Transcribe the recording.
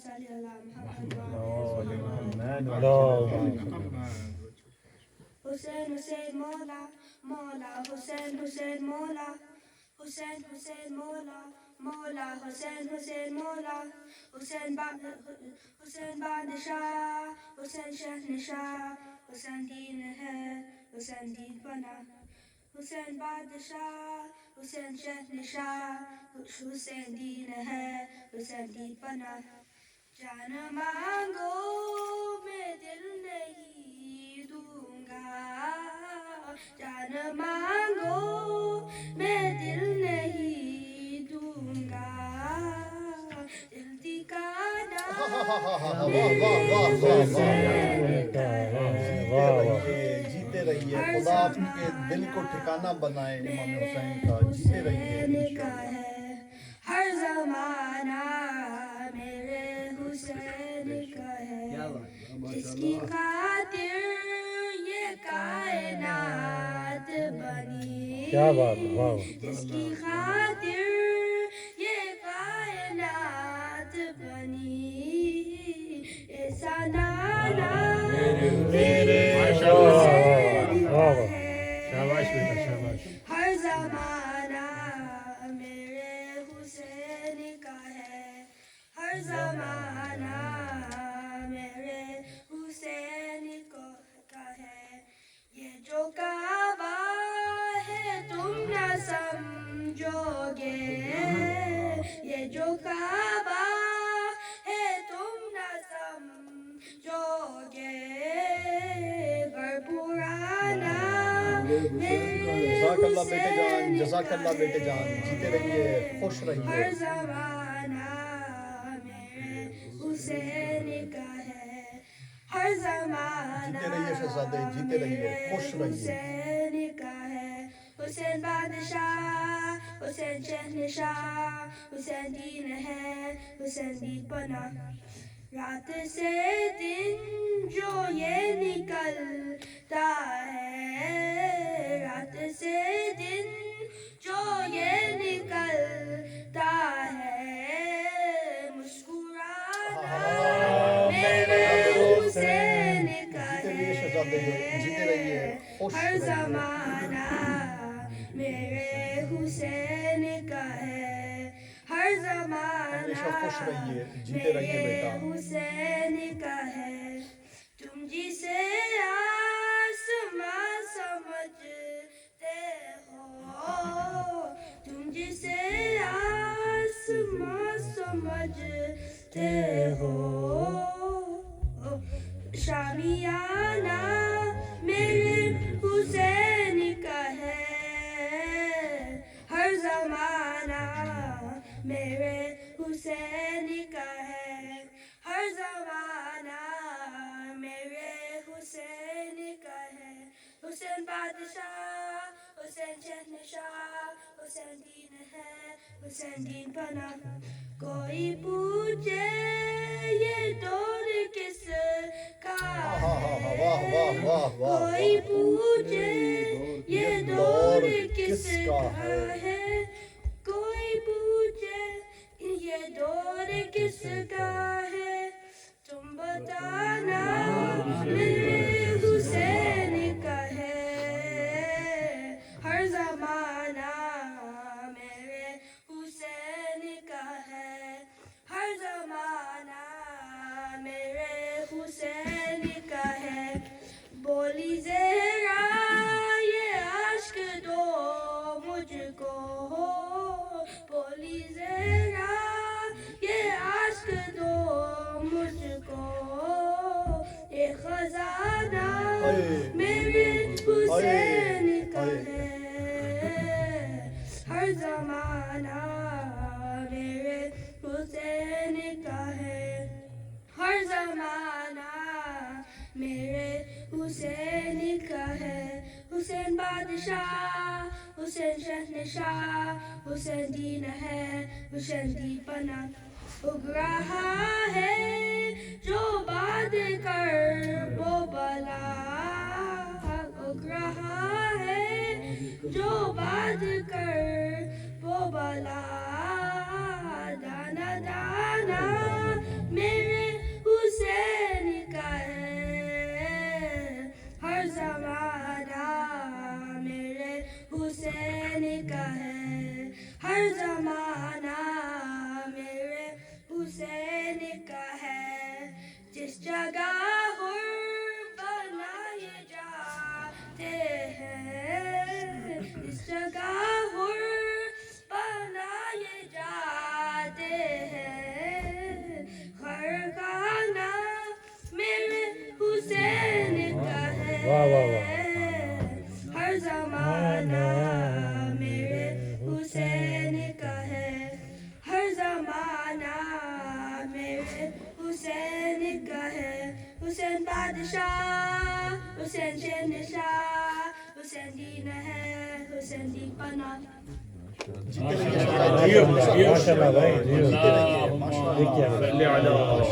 صل على محمد وعلى حسین حسین مولا مولا حسین حسین مولا حسین حسین مولا مولا حسین حسین مولا حسین بادشاہ حسین شہنشاہ حسین دین ہے حسین دین بنا حسین بادشاہ حسین شہنشاہ حسین دین ہے حسین دین بنا جان مانگو میں دل نہیں دوں گا جان مانگو میں دل نہیں دوں گا دل دکھانا جیتے رہیے خدا آپ کے دل کو ٹھکانہ بنائے امام حسین کا جیتے رہیے ہر زمانہ میرے حسین کا ہے جس کی خاطر یہ کائنات بنی جس کی خاطر یہ کائنات بنی ایسا نانا میرے حسین کا ہے ہر زمانہ میرے حسین کا ہے ہر زمانہ میرے حسین کا ہے یہ جو کعبہ ہے تم نہ سمجھو گے یہ جو کعبہ ہے تم نہ سمجھو گے گر پرانا جزاک اللہ بیٹے جان جزاک اللہ بیٹے جان جیتے رہیے خوش رہیے ہر زمانہ میرے حسین کا ہے ہر زمانہ جیتے رہیے شہزادے جیتے رہیے خوش رہیے حسین کا ہے حسین بادشاہ حسین شہنشاہ حسین دین ہے حسین دین بنا رات سے دن جو یہ نکلتا ہے رات سے دن جو یہ نکلتا ہے مسکرانا میرے حسین کا جیتے رہیے خوش ہر رہیے زمانہ میرے حسین کا ہے ہر ہمیشہ خوش زمانہ رہیے جیتے رہیے بیٹا حسین کا ہے تم جسے آسماں سمجھتے ہو تم جسے آسماں سمجھتے ہو شامیانہ میرے حسین کا ہے ہر زمانہ میرے حسین کا ہے ہر زمانہ میرے حسین کا ہے حسین بادشاہ حسین شہنشاہ حسین دین ہے حسین دین بنا کوئی پوچھے یہ دور کس کا ہے واہ واہ واہ واہ کوئی پوچھے یہ دور کس کا ہے کوئی پوچھے یہ دور کس کا ہے تم بتانا میرے حسین کا ہے ہر زمانہ میرے حسین کا ہے ہر زمانہ میرے حسین کا ہے بولی زہرا یہ عشق دو مجھ کو بولی زہرا یہ عشق دو مجھ کو یہ خزانہ میرے حسین کا ہے ہر زمانہ میرے حسین کا ہے ہر زمانہ میرے حسین کا ہے حسین بادشاہ حسین شہنشاہ حسین دین ہے حسین دین بنا اگ رہا ہے جو باد کر وہ بلا اگ رہا ہے جو باد کر وہ بلا دانا دانا میں حسین کا ہے جس جگہ بنائے جاتے ہیں جس جگہ بنائے جاتے ہیں خرگانہ میرے حسین کا ہے ہر زمانہ میرے حسین کا ہے ہر زمانہ میرے حسین کا ہے حسین بادشاہ حسین شہنشاہ حسین دین ہے حسین دین پناہ جیتے رہیے ماشاء اللہ بھائی جیتے رہیے ماشاء اللہ